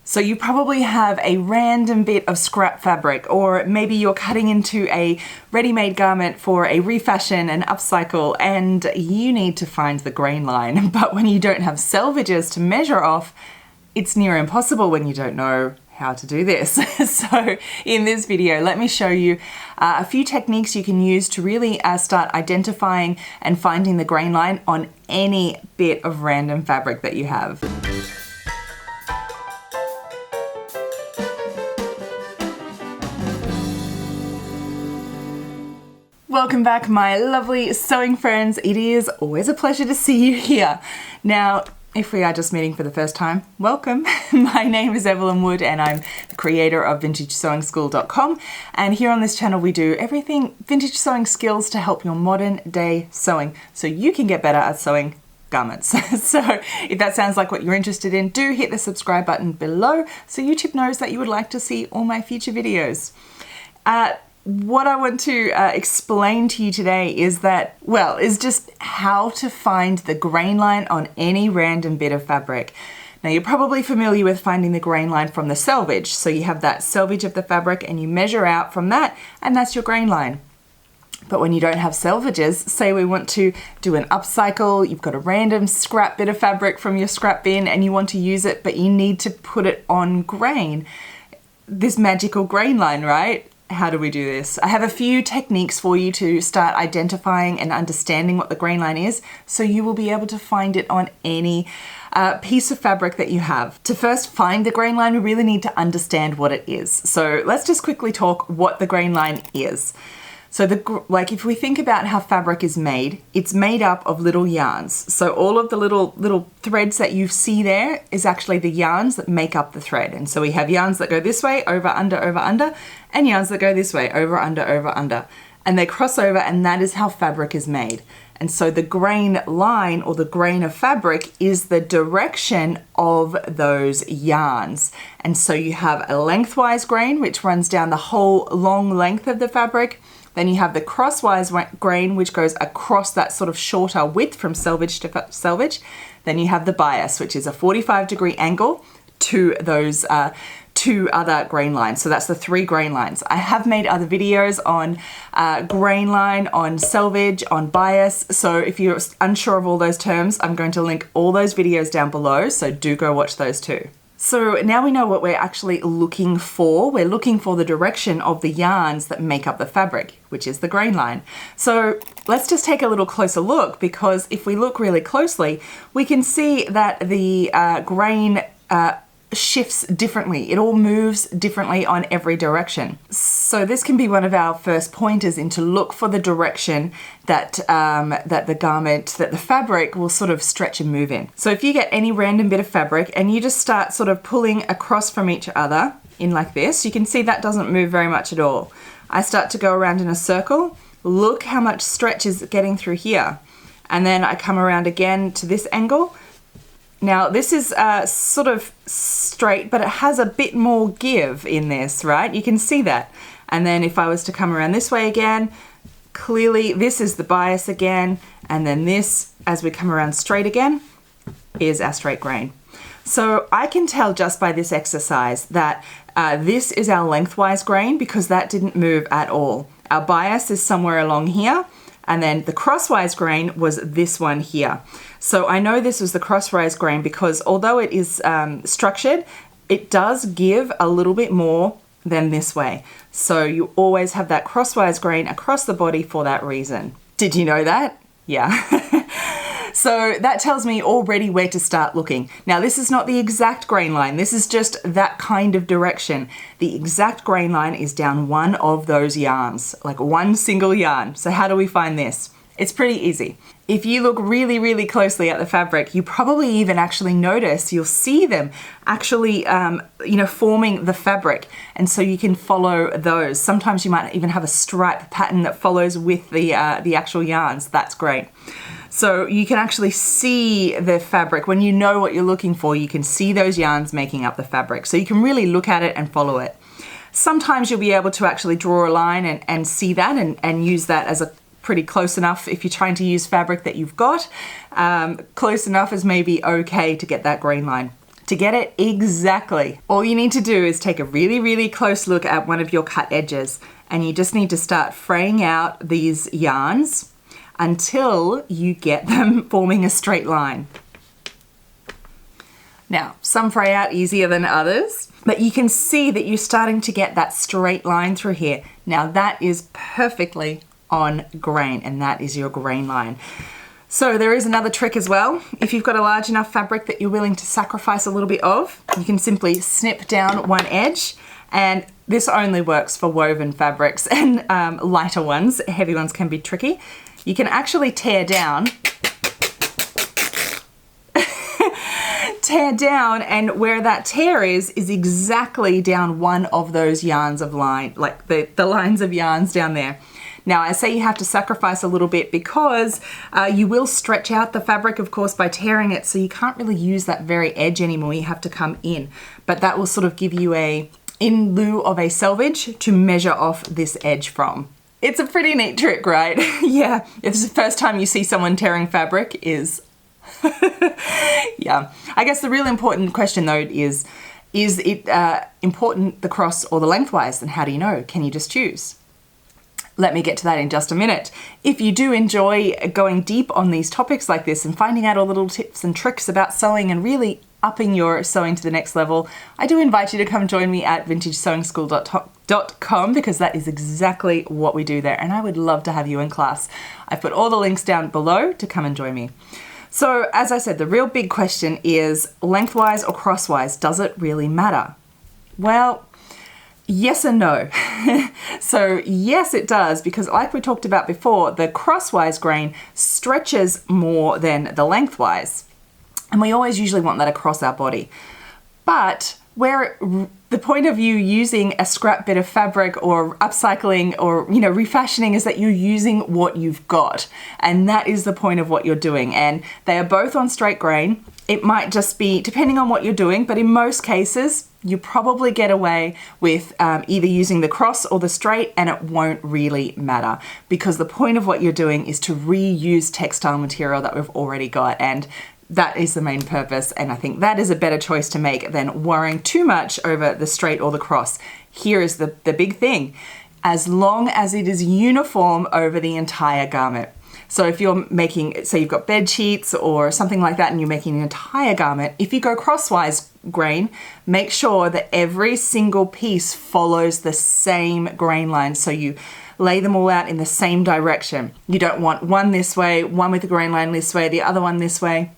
So you probably have a random bit of scrap fabric, or maybe you're cutting into a ready-made garment for a refashion and upcycle, and you need to find the grain line. But when you don't have selvages to measure off, it's near impossible when you don't know how to do this. So in this video, let me show you a few techniques you can use to really start identifying and finding the grain line on any bit of random fabric that you have. Welcome back, my lovely sewing friends. It is always a pleasure to see you here. Now, if we are just meeting for the first time, welcome. My name is Evelyn Wood and I'm the creator of VintageSewingSchool.com, and here on this channel we do everything vintage sewing skills to help your modern day sewing so you can get better at sewing garments. So if that sounds like what you're interested in, do hit the subscribe button below so YouTube knows that you would like to see all my future videos. What I want to explain to you today is that, well, is just how to find the grain line on any random bit of fabric. Now, you're probably familiar with finding the grain line from the selvage. So you have that selvage of the fabric and you measure out from that, and that's your grain line. But when you don't have selvages, say we want to do an upcycle, you've got a random scrap bit of fabric from your scrap bin and you want to use it, but you need to put it on grain. This magical grain line, right? How do we do this? I have a few techniques for you to start identifying and understanding what the grain line is, so you will be able to find it on any piece of fabric that you have. To first find the grain line, we really need to understand what it is. So let's just quickly talk what the grain line is. So if we think about how fabric is made, it's made up of little yarns. So all of the little threads that you see there is actually the yarns that make up the thread. And so we have yarns that go this way, over, under, and yarns that go this way, over, under. And they cross over, and that is how fabric is made. And so the grain line, or the grain of fabric, is the direction of those yarns. And so you have a lengthwise grain, which runs down the whole long length of the fabric. Then you have the crosswise grain, which goes across that sort of shorter width from selvage to selvage. Then you have the bias, which is a 45-degree angle to those two other grain lines. So that's the three grain lines. I have made other videos on grain line, on selvage, on bias. So if you're unsure of all those terms, I'm going to link all those videos down below. So do go watch those too. So now we know what we're actually looking for. We're looking for the direction of the yarns that make up the fabric, which is the grain line. So let's just take a little closer look, because if we look really closely, we can see that the grain shifts differently. It all moves differently on every direction. So this can be one of our first pointers into look for the direction that the fabric will sort of stretch and move in. So if you get any random bit of fabric and you just start sort of pulling across from each other in like this, you can see that doesn't move very much at all. I start to go around in a circle. Look how much stretch is getting through here. And then I come around again to this angle. Now this is sort of straight, but it has a bit more give in this, right? You can see that. And then if I was to come around this way again, clearly this is the bias again. And then this, as we come around straight again, is our straight grain. So I can tell just by this exercise that this is our lengthwise grain, because that didn't move at all. Our bias is somewhere along here. And then the crosswise grain was this one here. So I know this was the crosswise grain because although it is structured, it does give a little bit more than this way. So you always have that crosswise grain across the body for that reason. Did you know that? Yeah. So that tells me already where to start looking. Now this is not the exact grain line. This is just that kind of direction. The exact grain line is down one of those yarns, like one single yarn. So how do we find this? It's pretty easy. If you look really, really closely at the fabric, you probably even actually notice, you'll see them actually, forming the fabric. And so you can follow those. Sometimes you might even have a stripe pattern that follows with the actual yarns. That's great. So you can actually see the fabric. When you know what you're looking for, you can see those yarns making up the fabric. So you can really look at it and follow it. Sometimes you'll be able to actually draw a line and see that and use that as a pretty close enough if you're trying to use fabric that you've got. Close enough is maybe okay to get that grain line. to get it exactly, all you need to do is take a really, really close look at one of your cut edges, and you just need to start fraying out these yarns until you get them forming a straight line. Now, some fray out easier than others, but you can see that you're starting to get that straight line through here. Now that is perfectly on grain, and that is your grain line. So there is another trick as well. If you've got a large enough fabric that you're willing to sacrifice a little bit of, you can simply snip down one edge, and this only works for woven fabrics and lighter ones. Heavy ones can be tricky. You can actually tear down, and where that tear is exactly down one of those yarns of line, like the lines of yarns down there. Now I say you have to sacrifice a little bit because you will stretch out the fabric, of course, by tearing it, so you can't really use that very edge anymore. You have to come in, but that will sort of give you in lieu of a selvage to measure off this edge from. It's a pretty neat trick, right? Yeah, if it's the first time you see someone tearing fabric is yeah. I guess the real important question though is it important the cross or the lengthwise? And how do you know? Can you just choose? Let me get to that in just a minute. If you do enjoy going deep on these topics like this and finding out all the little tips and tricks about sewing and really upping your sewing to the next level, I do invite you to come join me at vintagesewingschool.com, because that is exactly what we do there, and I would love to have you in class. I've put all the links down below to come and join me. So as I said, the real big question is lengthwise or crosswise, does it really matter? Well, yes and no. So yes, it does, because like we talked about before, the crosswise grain stretches more than the lengthwise. And we always usually want that across our body. But where the point of you using a scrap bit of fabric or upcycling or, refashioning is that you're using what you've got. And that is the point of what you're doing. And they are both on straight grain. It might just be, depending on what you're doing, but in most cases, you probably get away with either using the cross or the straight, and it won't really matter, because the point of what you're doing is to reuse textile material that we've already got. And that is the main purpose, and I think that is a better choice to make than worrying too much over the straight or the cross. Here is the big thing. As long as it is uniform over the entire garment. So if you're making, say you've got bed sheets or something like that and you're making an entire garment, if you go crosswise grain, make sure that every single piece follows the same grain line. So you lay them all out in the same direction. You don't want one this way, one with the grain line this way, the other one this way.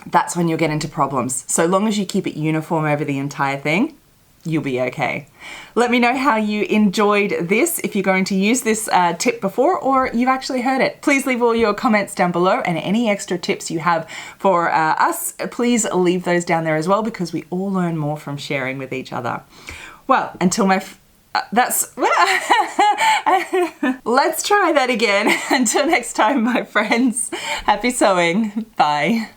That's when you'll get into problems. So long as you keep it uniform over the entire thing, you'll be okay. Let me know how you enjoyed this, if you're going to use this tip before or you've actually heard it. Please leave all your comments down below, and any extra tips you have for us, please leave those down there as well, because we all learn more from sharing with each other. Well, until let's try that again. Until next time, my friends, happy sewing. Bye.